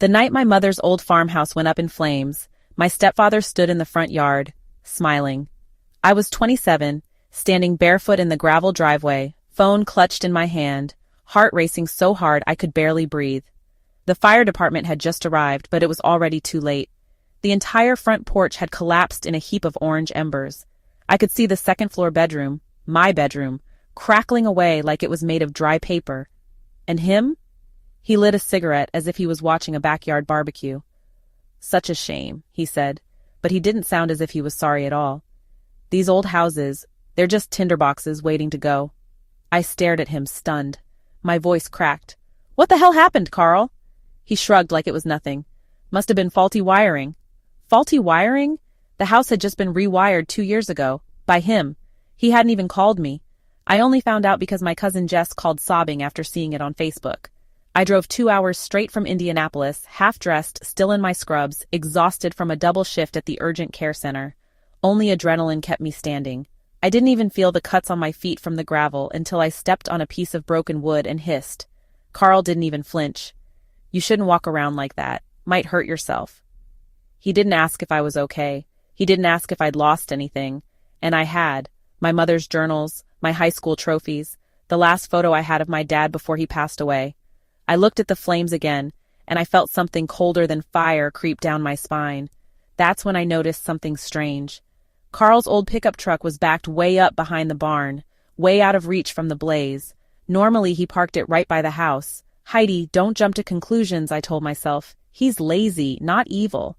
The night my mother's old farmhouse went up in flames, my stepfather stood in the front yard, smiling. I was 27, standing barefoot in the gravel driveway, phone clutched in my hand, heart racing so hard I could barely breathe. The fire department had just arrived, but it was already too late. The entire front porch had collapsed in a heap of orange embers. I could see the second-floor bedroom, my bedroom, crackling away like it was made of dry paper. And him? He lit a cigarette as if he was watching a backyard barbecue. "Such a shame," he said, but he didn't sound as if he was sorry at all. "These old houses, they're just tinderboxes waiting to go." I stared at him, stunned. My voice cracked. "What the hell happened, Carl?" He shrugged like it was nothing. "Must have been faulty wiring." Faulty wiring? The house had just been rewired 2 years ago. By him. He hadn't even called me. I only found out because my cousin Jess called sobbing after seeing it on Facebook. I drove 2 hours straight from Indianapolis, half-dressed, still in my scrubs, exhausted from a double shift at the urgent care center. Only adrenaline kept me standing. I didn't even feel the cuts on my feet from the gravel until I stepped on a piece of broken wood and hissed. Carl didn't even flinch. "You shouldn't walk around like that. Might hurt yourself." He didn't ask if I was okay. He didn't ask if I'd lost anything. And I had. My mother's journals, my high school trophies, the last photo I had of my dad before he passed away. I looked at the flames again, and I felt something colder than fire creep down my spine. That's when I noticed something strange. Carl's old pickup truck was backed way up behind the barn, way out of reach from the blaze. Normally he parked it right by the house. "Heidi, don't jump to conclusions," I told myself. He's lazy, not evil.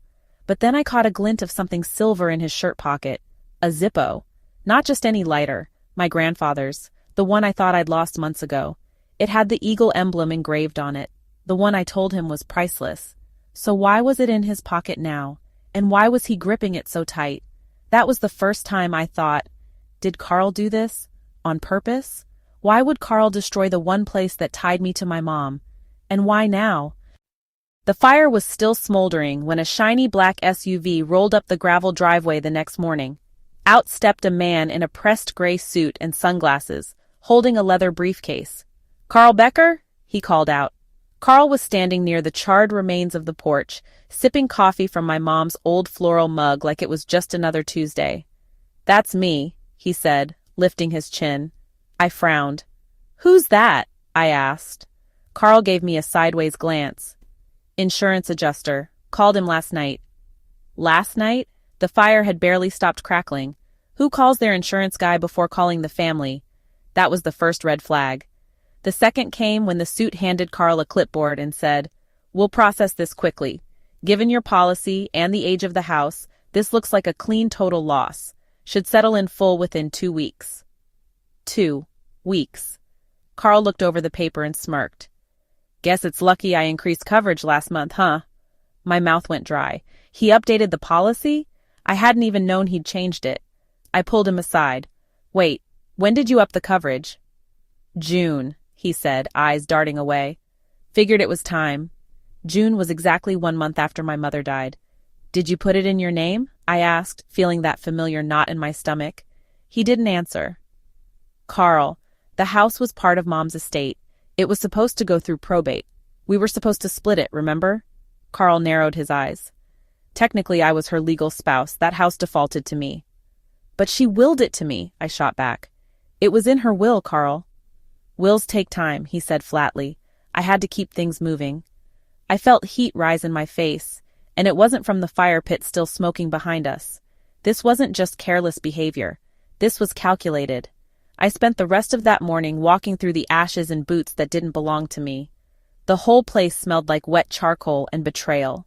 But then I caught a glint of something silver in his shirt pocket. A Zippo. Not just any lighter. My grandfather's. The one I thought I'd lost months ago. It had the eagle emblem engraved on it. The one I told him was priceless. So why was it in his pocket now? And why was he gripping it so tight? That was the first time I thought, did Carl do this? On purpose? Why would Carl destroy the one place that tied me to my mom? And why now? The fire was still smoldering when a shiny black SUV rolled up the gravel driveway the next morning. Out stepped a man in a pressed gray suit and sunglasses, holding a leather briefcase. "Carl Becker?" he called out. Carl was standing near the charred remains of the porch, sipping coffee from my mom's old floral mug like it was just another Tuesday. "That's me," he said, lifting his chin. I frowned. "Who's that?" I asked. Carl gave me a sideways glance. "Insurance adjuster. Called him last night." Last night? The fire had barely stopped crackling. Who calls their insurance guy before calling the family? That was the first red flag. The second came when the suit handed Carl a clipboard and said, "We'll process this quickly. Given your policy and the age of the house, this looks like a clean total loss. Should settle in full within 2 weeks." 2 weeks. Carl looked over the paper and smirked. "Guess it's lucky I increased coverage last month, huh?" My mouth went dry. He updated the policy? I hadn't even known he'd changed it. I pulled him aside. "Wait, when did you up the coverage?" "June," he said, eyes darting away. Figured it was time. June was exactly 1 month after my mother died. "Did you put it in your name?" I asked, feeling that familiar knot in my stomach. He didn't answer. "Carl, the house was part of Mom's estate. It was supposed to go through probate. We were supposed to split it, remember?" Carl narrowed his eyes. "Technically, I was her legal spouse. That house defaulted to me." "But she willed it to me," I shot back. "It was in her will, Carl." "Wills take time," he said flatly. I had to keep things moving. I felt heat rise in my face, and it wasn't from the fire pit still smoking behind us. This wasn't just careless behavior. This was calculated. I spent the rest of that morning walking through the ashes in boots that didn't belong to me. The whole place smelled like wet charcoal and betrayal.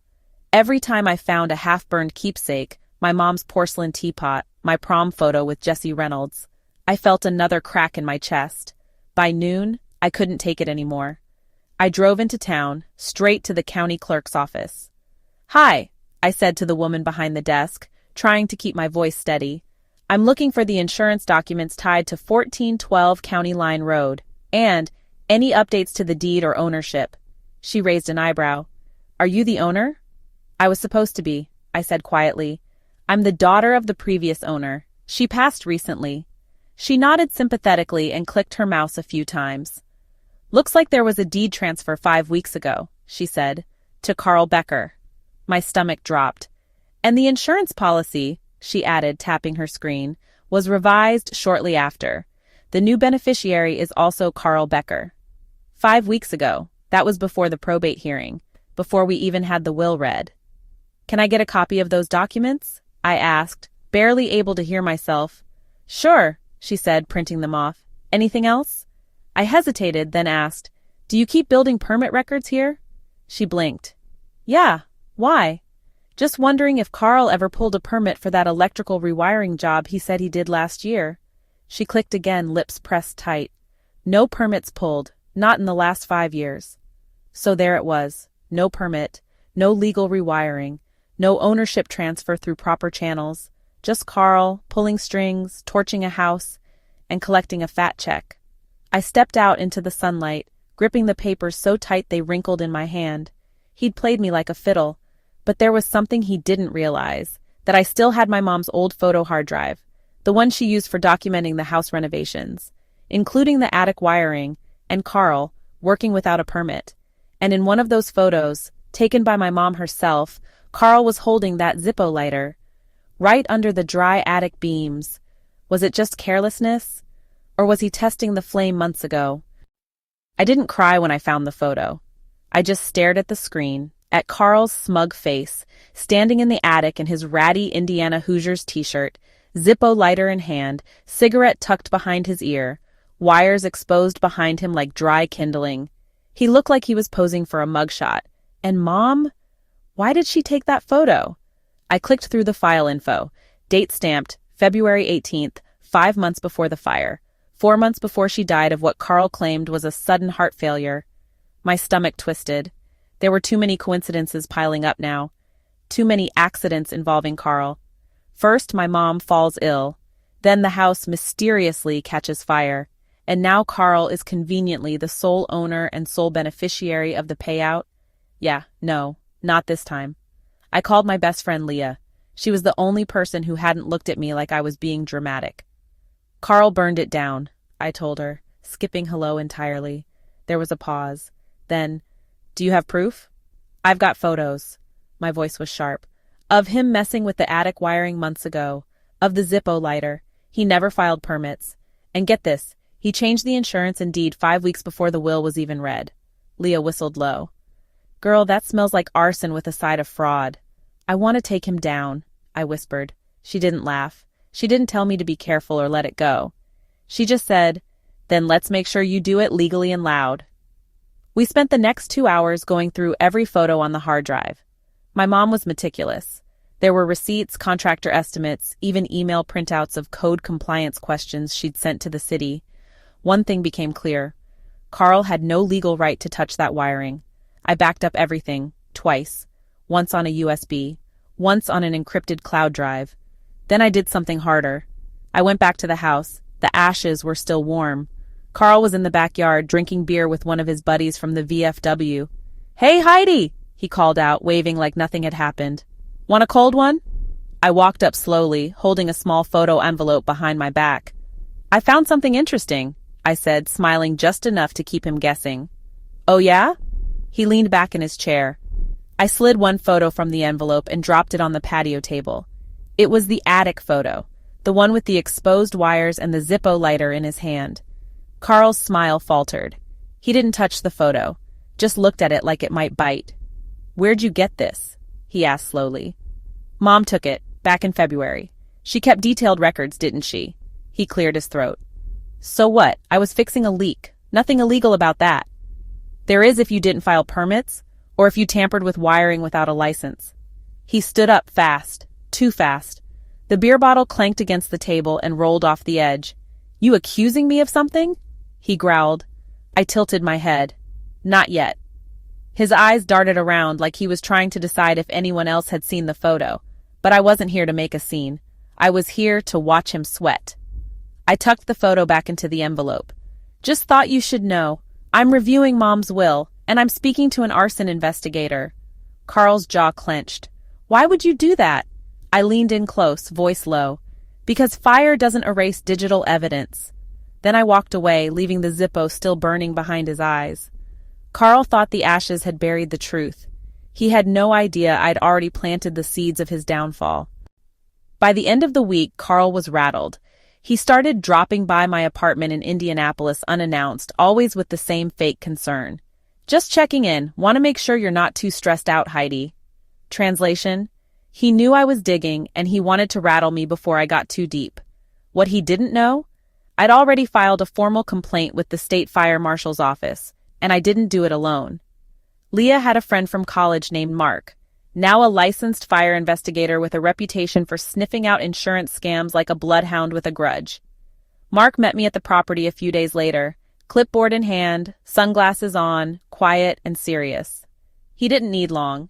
Every time I found a half-burned keepsake, my mom's porcelain teapot, my prom photo with Jesse Reynolds, I felt another crack in my chest. By noon, I couldn't take it anymore. I drove into town, straight to the county clerk's office. "Hi," I said to the woman behind the desk, trying to keep my voice steady. "I'm looking for the insurance documents tied to 1412 County Line Road, and any updates to the deed or ownership." She raised an eyebrow. "Are you the owner?" "I was supposed to be," I said quietly. "I'm the daughter of the previous owner. She passed recently." She nodded sympathetically and clicked her mouse a few times. "Looks like there was a deed transfer 5 weeks ago," she said. To Carl Becker. My stomach dropped. And the insurance policy, she added, tapping her screen, was revised shortly after. The new beneficiary is also Carl Becker. 5 weeks ago. That was before the probate hearing, before we even had the will read. Can I get a copy of those documents? I asked, barely able to hear myself. Sure, she said, printing them off. Anything else? I hesitated, then asked, do you keep building permit records here? She blinked. Yeah, why? Just wondering if Carl ever pulled a permit for that electrical rewiring job he said he did last year. She clicked again, lips pressed tight. No permits pulled, not in the last 5 years. So there it was. No permit, no legal rewiring, no ownership transfer through proper channels, just Carl pulling strings, torching a house, and collecting a fat check. I stepped out into the sunlight, gripping the papers so tight they wrinkled in my hand. He'd played me like a fiddle, but there was something he didn't realize, that I still had my mom's old photo hard drive, the one she used for documenting the house renovations, including the attic wiring, and Carl, working without a permit. And in one of those photos, taken by my mom herself, Carl was holding that Zippo lighter, right under the dry attic beams. Was it just carelessness? Or was he testing the flame months ago? I didn't cry when I found the photo. I just stared at the screen, at Carl's smug face, standing in the attic in his ratty Indiana Hoosiers t-shirt, Zippo lighter in hand, cigarette tucked behind his ear, wires exposed behind him like dry kindling. He looked like he was posing for a mugshot. And Mom? Why did she take that photo? I clicked through the file info. Date stamped, February 18th, 5 months before the fire. 4 months before she died of what Carl claimed was a sudden heart failure. My stomach twisted. There were too many coincidences piling up now. Too many accidents involving Carl. First, my mom falls ill. Then the house mysteriously catches fire. And now Carl is conveniently the sole owner and sole beneficiary of the payout? Yeah, no, not this time. I called my best friend Leah. She was the only person who hadn't looked at me like I was being dramatic. Carl burned it down, I told her, skipping hello entirely. There was a pause. Then, do you have proof? I've got photos. My voice was sharp. Of him messing with the attic wiring months ago. Of the Zippo lighter. He never filed permits. And get this, he changed the insurance and deed 5 weeks before the will was even read. Leah whistled low. Girl, that smells like arson with a side of fraud. I want to take him down, I whispered. She didn't laugh. She didn't tell me to be careful or let it go. She just said, then let's make sure you do it legally and loud. We spent the next 2 hours going through every photo on the hard drive. My mom was meticulous. There were receipts, contractor estimates, even email printouts of code compliance questions she'd sent to the city. One thing became clear. Carl had no legal right to touch that wiring. I backed up everything, twice. Once on a USB, once on an encrypted cloud drive. Then I did something harder. I went back to the house. The ashes were still warm. Carl was in the backyard drinking beer with one of his buddies from the VFW. Hey, Heidi, he called out, waving like nothing had happened. Want a cold one? I walked up slowly, holding a small photo envelope behind my back. I found something interesting, I said, smiling just enough to keep him guessing. Oh yeah? He leaned back in his chair. I slid one photo from the envelope and dropped it on the patio table. It was the attic photo, the one with the exposed wires and the Zippo lighter in his hand. Carl's smile faltered. He didn't touch the photo, just looked at it like it might bite. Where'd you get this? He asked slowly. Mom took it, back in February. She kept detailed records, didn't she? He cleared his throat. So what? I was fixing a leak. Nothing illegal about that. There is if you didn't file permits, or if you tampered with wiring without a license. He stood up fast, too fast. The beer bottle clanked against the table and rolled off the edge. You accusing me of something? He growled. I tilted my head. Not yet. His eyes darted around like he was trying to decide if anyone else had seen the photo, but I wasn't here to make a scene. I was here to watch him sweat. I tucked the photo back into the envelope. Just thought you should know. I'm reviewing Mom's will, and I'm speaking to an arson investigator. Carl's jaw clenched. Why would you do that? I leaned in close, voice low. Because fire doesn't erase digital evidence. Then I walked away, leaving the Zippo still burning behind his eyes. Carl thought the ashes had buried the truth. He had no idea I'd already planted the seeds of his downfall. By the end of the week, Carl was rattled. He started dropping by my apartment in Indianapolis unannounced, always with the same fake concern. "Just checking in. Want to make sure you're not too stressed out, Heidi." Translation: he knew I was digging, and he wanted to rattle me before I got too deep. What he didn't know? I'd already filed a formal complaint with the state fire marshal's office, and I didn't do it alone. Leah had a friend from college named Mark, now a licensed fire investigator with a reputation for sniffing out insurance scams like a bloodhound with a grudge. Mark met me at the property a few days later, clipboard in hand, sunglasses on, quiet and serious. He didn't need long.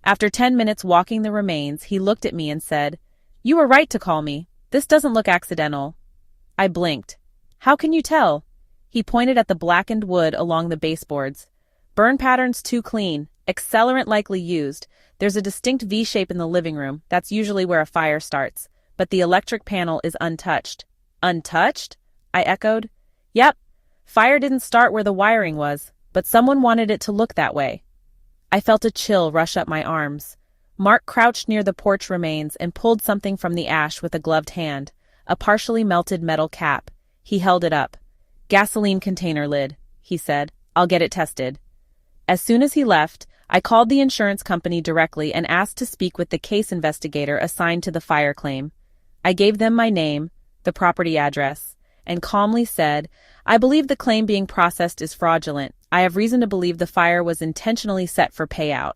After 10 minutes walking the remains, he looked at me and said, "You were right to call me. This doesn't look accidental." I blinked. "How can you tell?" He pointed at the blackened wood along the baseboards. "Burn patterns too clean. Accelerant likely used. There's a distinct V-shape in the living room. That's usually where a fire starts. But the electric panel is untouched." "Untouched?" I echoed. "Yep. Fire didn't start where the wiring was, but someone wanted it to look that way." I felt a chill rush up my arms. Mark crouched near the porch remains and pulled something from the ash with a gloved hand, a partially melted metal cap. He held it up. "Gasoline container lid," he said. "I'll get it tested." As soon as he left, I called the insurance company directly and asked to speak with the case investigator assigned to the fire claim. I gave them my name, the property address, and calmly said, "I believe the claim being processed is fraudulent. I have reason to believe the fire was intentionally set for payout."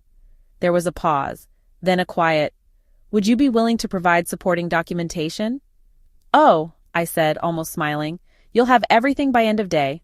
There was a pause, then a quiet, "Would you be willing to provide supporting documentation?" "Oh," I said, almost smiling, "you'll have everything by end of day."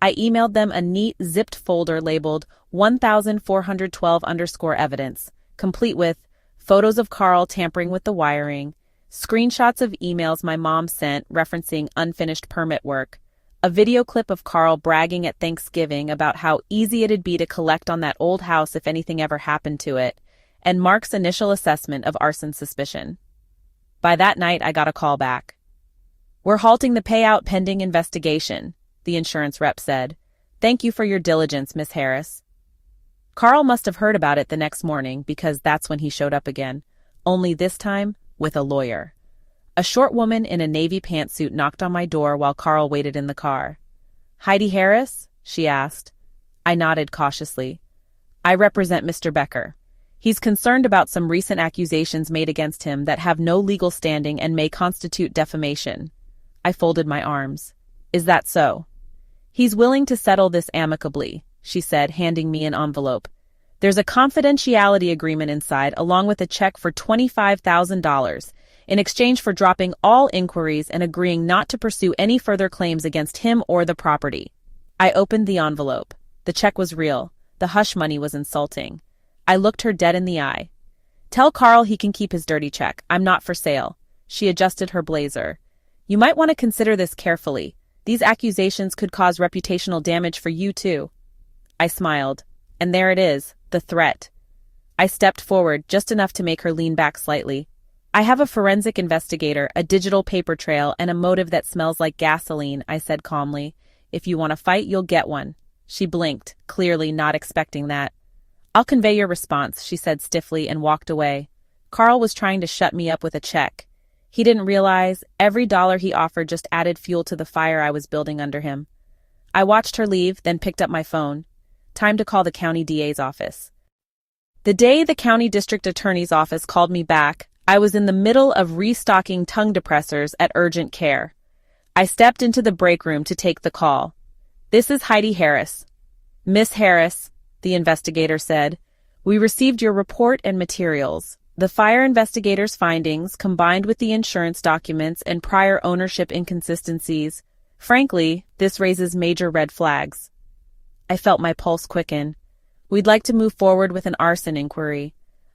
I emailed them a neat, zipped folder labeled 1412_evidence, complete with photos of Carl tampering with the wiring, screenshots of emails my mom sent referencing unfinished permit work, a video clip of Carl bragging at Thanksgiving about how easy it'd be to collect on that old house if anything ever happened to it, and Mark's initial assessment of arson suspicion. By that night, I got a call back. "We're halting the payout pending investigation," the insurance rep said. "Thank you for your diligence, Miss Harris." Carl must have heard about it the next morning because that's when he showed up again, only this time with a lawyer. A short woman in a navy pantsuit knocked on my door while Carl waited in the car. "Heidi Harris?" she asked. I nodded cautiously. "I represent Mr. Becker. He's concerned about some recent accusations made against him that have no legal standing and may constitute defamation." I folded my arms. "Is that so?" "He's willing to settle this amicably," she said, handing me an envelope. "There's a confidentiality agreement inside, along with a check for $25,000, in exchange for dropping all inquiries and agreeing not to pursue any further claims against him or the property." I opened the envelope. The check was real. The hush money was insulting. I looked her dead in the eye. "Tell Carl he can keep his dirty check. I'm not for sale." She adjusted her blazer. "You might want to consider this carefully. These accusations could cause reputational damage for you, too." I smiled. And there it is, the threat. I stepped forward, just enough to make her lean back slightly. "I have a forensic investigator, a digital paper trail, and a motive that smells like gasoline," I said calmly. "If you want to fight, you'll get one." She blinked, clearly not expecting that. "I'll convey your response," she said stiffly and walked away. Carl was trying to shut me up with a check. He didn't realize every dollar he offered just added fuel to the fire I was building under him. I watched her leave, then picked up my phone. Time to call the county DA's office. The day the county district attorney's office called me back, I was in the middle of restocking tongue depressors at urgent care. I stepped into the break room to take the call. "This is Heidi Harris." "Miss Harris," the investigator said, "we received your report and materials. The fire investigator's findings, combined with the insurance documents and prior ownership inconsistencies. Frankly, this raises major red flags." I felt my pulse quicken. "We'd like to move forward with an arson inquiry.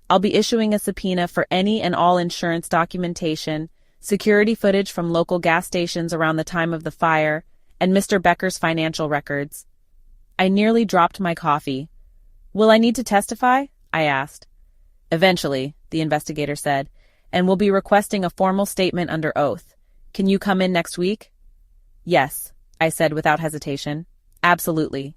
I'll be issuing a subpoena for any and all insurance documentation, security footage from local gas stations around the time of the fire, and Mr. Becker's financial records." I nearly dropped my coffee. "Will I need to testify?" I asked. "Eventually," the investigator said, "and we'll be requesting a formal statement under oath. Can you come in next week?" "Yes," I said without hesitation. "Absolutely."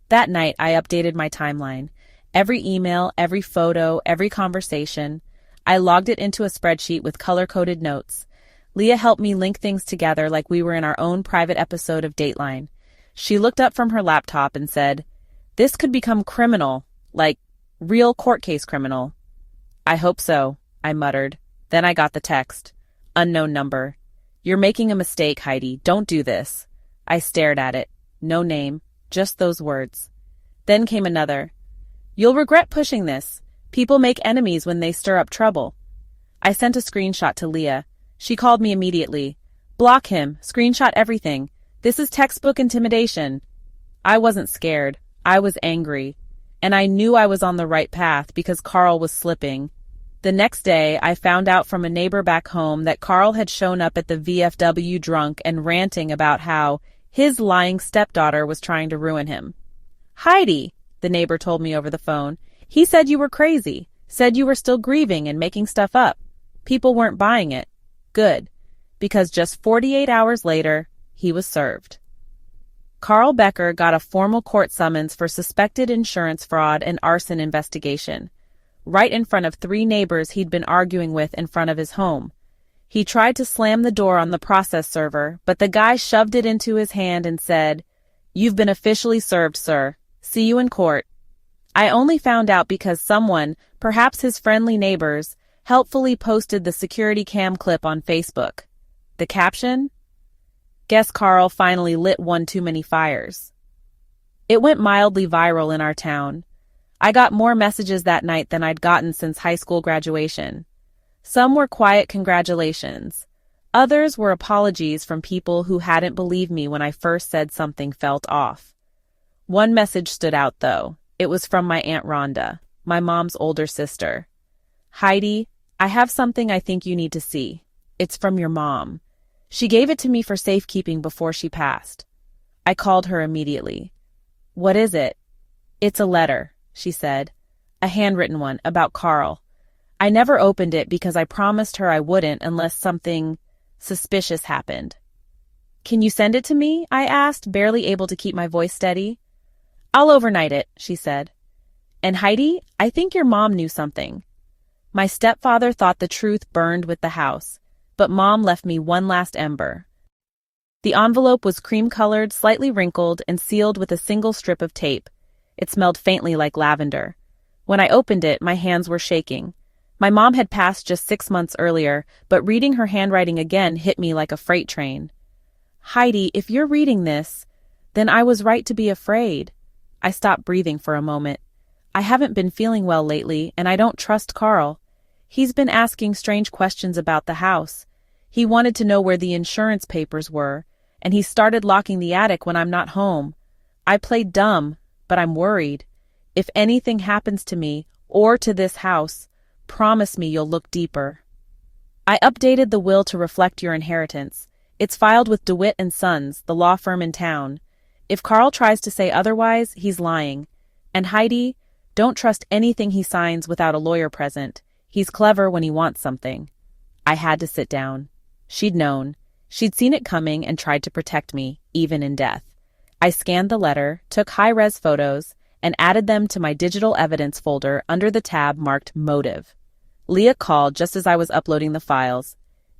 That night, I updated my timeline. Every email, every photo, every conversation. I logged it into a spreadsheet with color-coded notes. Leah helped me link things together like we were in our own private episode of Dateline. She looked up from her laptop and said, "This could become criminal, like real court case criminal." "I hope so," I muttered. Then I got the text. Unknown number. "You're making a mistake, Heidi. Don't do this." I stared at it. No name, just those words. Then came another. "You'll regret pushing this. People make enemies when they stir up trouble." I sent a screenshot to Leah. She called me immediately. "Block him. Screenshot everything. This is textbook intimidation." I wasn't scared. I was angry. And I knew I was on the right path because Carl was slipping. The next day, I found out from a neighbor back home that Carl had shown up at the VFW drunk and ranting about how his lying stepdaughter was trying to ruin him. "Heidi," the neighbor told me over the phone, "he said you were crazy, said you were still grieving and making stuff up. People weren't buying it." Good, because just 48 hours later, he was served. Carl Becker got a formal court summons for suspected insurance fraud and arson investigation, right in front of 3 neighbors he'd been arguing with in front of his home. He tried to slam the door on the process server, but the guy shoved it into his hand and said, "You've been officially served, sir. See you in court." I only found out because someone, perhaps his friendly neighbors, helpfully posted the security cam clip on Facebook. The caption? "Guess Carl finally lit one too many fires." It went mildly viral in our town. I got more messages that night than I'd gotten since high school graduation. Some were quiet congratulations. Others were apologies from people who hadn't believed me when I first said something felt off. One message stood out, though. It was from my Aunt Rhonda, my mom's older sister. "Heidi, I have something I think you need to see. It's from your mom. She gave it to me for safekeeping before she passed." I called her immediately. "What is it?" "It's a letter," she said. "A handwritten one, about Carl. I never opened it because I promised her I wouldn't unless something suspicious happened." "Can you send it to me?" I asked, barely able to keep my voice steady. "I'll overnight it," she said. "And Heidi, I think your mom knew something." My stepfather thought the truth burned with the house, but Mom left me one last ember. The envelope was cream-colored, slightly wrinkled, and sealed with a single strip of tape. It smelled faintly like lavender. When I opened it, my hands were shaking. My mom had passed just 6 months earlier, but reading her handwriting again hit me like a freight train. "Heidi, if you're reading this, then I was right to be afraid." I stopped breathing for a moment. I haven't been feeling well lately, and I don't trust Carl. He's been asking strange questions about the house. He wanted to know where the insurance papers were, and he started locking the attic when I'm not home. I played dumb, but I'm worried. If anything happens to me, or to this house, promise me you'll look deeper. I updated the will to reflect your inheritance. It's filed with DeWitt & Sons, the law firm in town. If Carl tries to say otherwise, he's lying. And Heidi, don't trust anything he signs without a lawyer present. He's clever when he wants something. I had to sit down. She'd known. She'd seen it coming and tried to protect me, even in death. I scanned the letter, took high-res photos, and added them to my digital evidence folder under the tab marked Motive. Leah called just as I was uploading the files.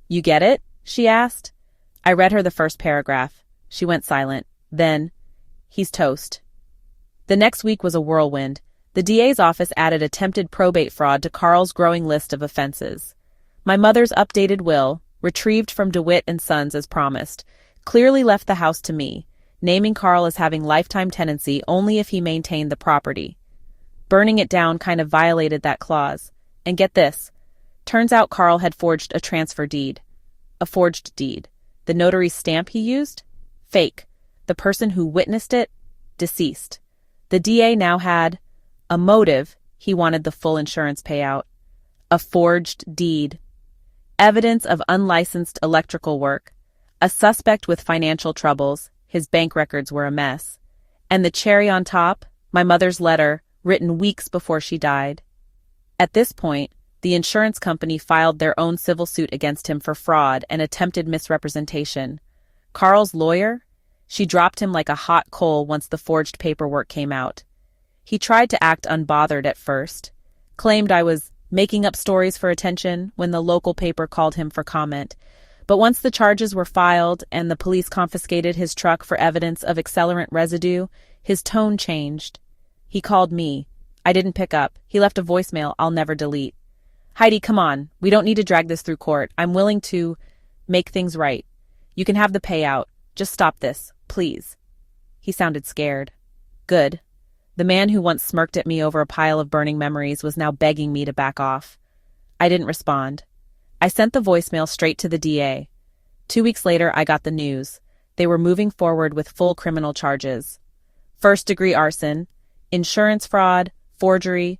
"You get it?" she asked. I read her the first paragraph. She went silent. Then, "He's toast." The next week was a whirlwind. The DA's office added attempted probate fraud to Carl's growing list of offenses. My mother's updated will, retrieved from DeWitt & Sons as promised, clearly left the house to me, naming Carl as having lifetime tenancy only if he maintained the property. Burning it down kind of violated that clause. And get this, turns out Carl had forged a transfer deed. A forged deed. The notary's stamp he used? Fake. The person who witnessed it? Deceased. The DA now had a motive. He wanted the full insurance payout. A forged deed. Evidence of unlicensed electrical work. A suspect with financial troubles. His bank records were a mess. And the cherry on top, my mother's letter, written weeks before she died. At this point, the insurance company filed their own civil suit against him for fraud and attempted misrepresentation. Carl's lawyer? She dropped him like a hot coal once the forged paperwork came out. He tried to act unbothered at first, claimed I was making up stories for attention when the local paper called him for comment. But once the charges were filed and the police confiscated his truck for evidence of accelerant residue, his tone changed. He called me. I didn't pick up. He left a voicemail I'll never delete. Heidi, come on. We don't need to drag this through court. I'm willing to make things right. You can have the payout. Just stop this, please. He sounded scared. Good. The man who once smirked at me over a pile of burning memories was now begging me to back off. I didn't respond. I sent the voicemail straight to the DA. 2 weeks later, I got the news. They were moving forward with full criminal charges. First-degree arson, insurance fraud, forgery,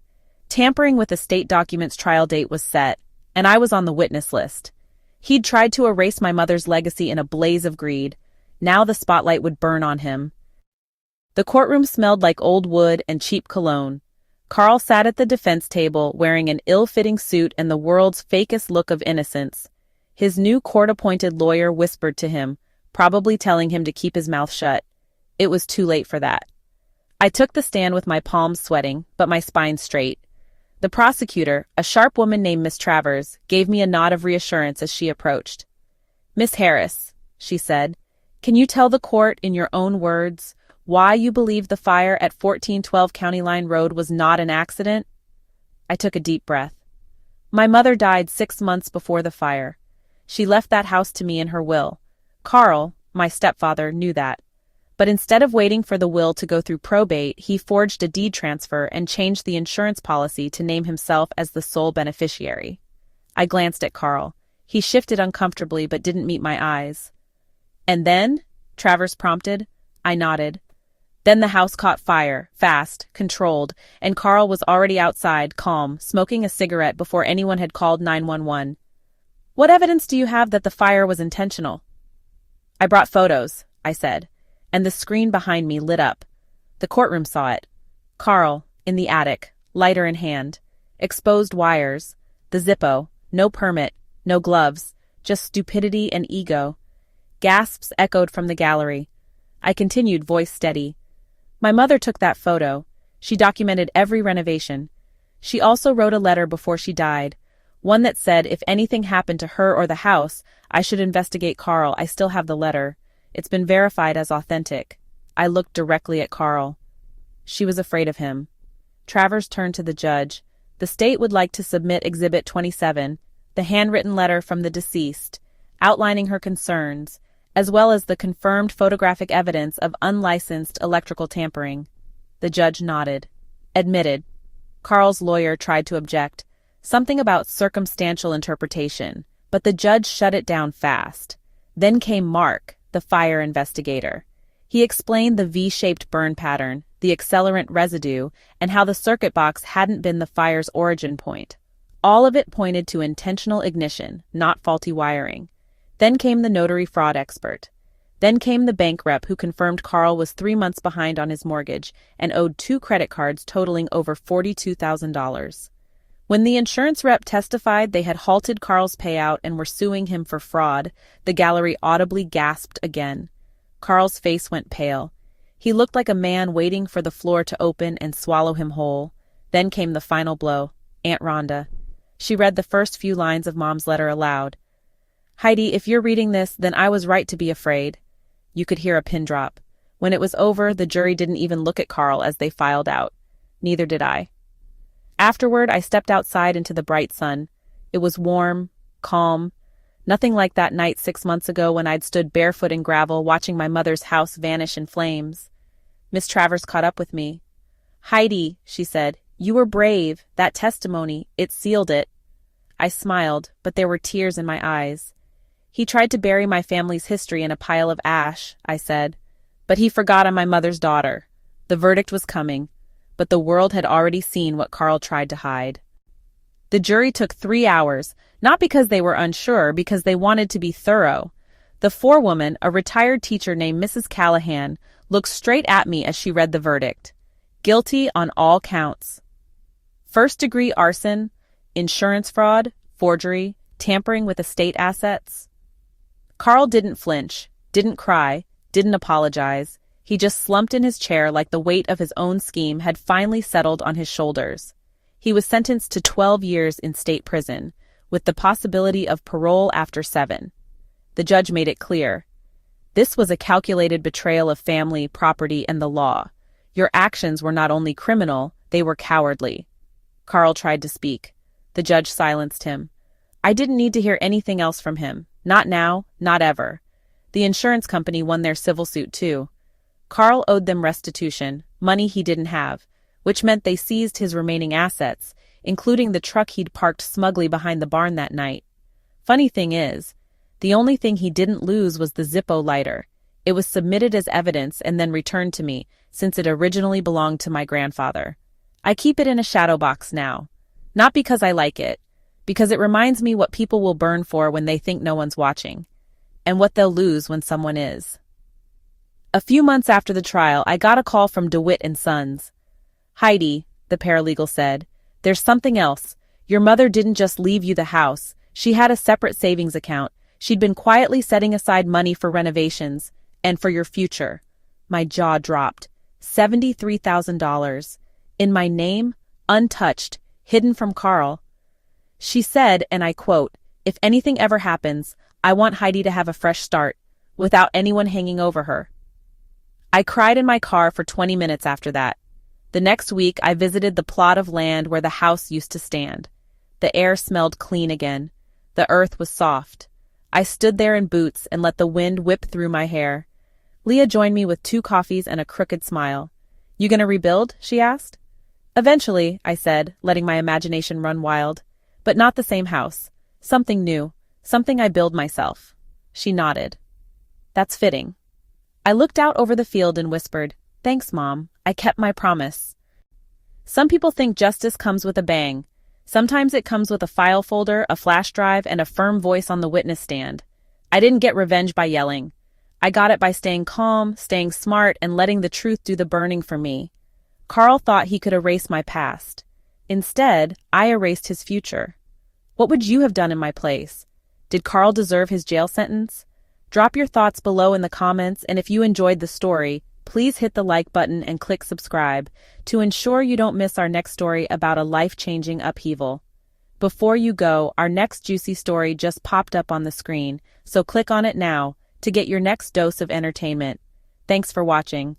tampering with estate documents. Trial date was set, and I was on the witness list. He'd tried to erase my mother's legacy in a blaze of greed. Now the spotlight would burn on him. The courtroom smelled like old wood and cheap cologne. Carl sat at the defense table wearing an ill-fitting suit and the world's fakest look of innocence. His new court-appointed lawyer whispered to him, probably telling him to keep his mouth shut. It was too late for that. I took the stand with my palms sweating, but my spine straight. The prosecutor, a sharp woman named Miss Travers, gave me a nod of reassurance as she approached. Miss Harris, she said, can you tell the court in your own words why you believe the fire at 1412 County Line Road was not an accident? I took a deep breath. My mother died 6 months before the fire. She left that house to me in her will. Carl, my stepfather, knew that. But instead of waiting for the will to go through probate, he forged a deed transfer and changed the insurance policy to name himself as the sole beneficiary. I glanced at Carl. He shifted uncomfortably but didn't meet my eyes. And then? Travers prompted. I nodded. Then the house caught fire, fast, controlled, and Carl was already outside, calm, smoking a cigarette before anyone had called 911. What evidence do you have that the fire was intentional? I brought photos, I said, and the screen behind me lit up. The courtroom saw it. Carl, in the attic, lighter in hand. Exposed wires. The Zippo. No permit. No gloves. Just stupidity and ego. Gasps echoed from the gallery. I continued, voice steady. My mother took that photo. She documented every renovation. She also wrote a letter before she died, one that said if anything happened to her or the house, I should investigate Carl. I still have the letter. It's been verified as authentic. I looked directly at Carl. She was afraid of him. Travers turned to the judge. The state would like to submit Exhibit 27, the handwritten letter from the deceased, outlining her concerns, as well as the confirmed photographic evidence of unlicensed electrical tampering. The judge nodded. Admitted. Carl's lawyer tried to object, something about circumstantial interpretation, but the judge shut it down fast. Then came Mark, the fire investigator. He explained the V-shaped burn pattern, the accelerant residue, and how the circuit box hadn't been the fire's origin point. All of it pointed to intentional ignition, not faulty wiring. Then came the notary fraud expert. Then came the bank rep who confirmed Carl was 3 months behind on his mortgage and owed 2 credit cards totaling over $42,000. When the insurance rep testified they had halted Carl's payout and were suing him for fraud, the gallery audibly gasped again. Carl's face went pale. He looked like a man waiting for the floor to open and swallow him whole. Then came the final blow. Aunt Rhonda. She read the first few lines of Mom's letter aloud. Heidi, if you're reading this, then I was right to be afraid. You could hear a pin drop. When it was over, the jury didn't even look at Carl as they filed out. Neither did I. Afterward, I stepped outside into the bright sun. It was warm, calm, nothing like that night 6 months ago when I'd stood barefoot in gravel watching my mother's house vanish in flames. Miss Travers caught up with me. Heidi, she said, you were brave. That testimony, it sealed it. I smiled, but there were tears in my eyes. He tried to bury my family's history in a pile of ash, I said. But he forgot I'm my mother's daughter. The verdict was coming, but the world had already seen what Carl tried to hide. The jury took 3 hours, not because they were unsure, because they wanted to be thorough. The forewoman, a retired teacher named Mrs. Callahan, looked straight at me as she read the verdict. Guilty on all counts. First-degree arson, insurance fraud, forgery, tampering with estate assets. Carl didn't flinch, didn't cry, didn't apologize. He just slumped in his chair like the weight of his own scheme had finally settled on his shoulders. He was sentenced to 12 years in state prison, with the possibility of parole after 7. The judge made it clear. This was a calculated betrayal of family, property, and the law. Your actions were not only criminal, they were cowardly. Carl tried to speak. The judge silenced him. I didn't need to hear anything else from him. Not now, not ever. The insurance company won their civil suit too. Carl owed them restitution, money he didn't have, which meant they seized his remaining assets, including the truck he'd parked smugly behind the barn that night. Funny thing is, the only thing he didn't lose was the Zippo lighter. It was submitted as evidence and then returned to me, since it originally belonged to my grandfather. I keep it in a shadow box now. Not because I like it, because it reminds me what people will burn for when they think no one's watching, and what they'll lose when someone is. A few months after the trial, I got a call from DeWitt and Sons. Heidi, the paralegal said, there's something else. Your mother didn't just leave you the house. She had a separate savings account. She'd been quietly setting aside money for renovations and for your future. My jaw dropped. $73,000. In my name, untouched, hidden from Carl. She said, and I quote, if anything ever happens, I want Heidi to have a fresh start, without anyone hanging over her. I cried in my car for 20 minutes after that. The next week, I visited the plot of land where the house used to stand. The air smelled clean again. The earth was soft. I stood there in boots and let the wind whip through my hair. Leah joined me with 2 coffees and a crooked smile. You gonna rebuild? She asked. Eventually, I said, letting my imagination run wild. But not the same house. Something new. Something I build myself. She nodded. That's fitting. I looked out over the field and whispered, thanks, Mom. I kept my promise. Some people think justice comes with a bang. Sometimes it comes with a file folder, a flash drive, and a firm voice on the witness stand. I didn't get revenge by yelling. I got it by staying calm, staying smart, and letting the truth do the burning for me. Carl thought he could erase my past. Instead, I erased his future. What would you have done in my place? Did Carl deserve his jail sentence? Drop your thoughts below in the comments, and if you enjoyed the story, please hit the like button and click subscribe to ensure you don't miss our next story about a life-changing upheaval. Before you go, our next juicy story just popped up on the screen, so click on it now to get your next dose of entertainment. Thanks for watching.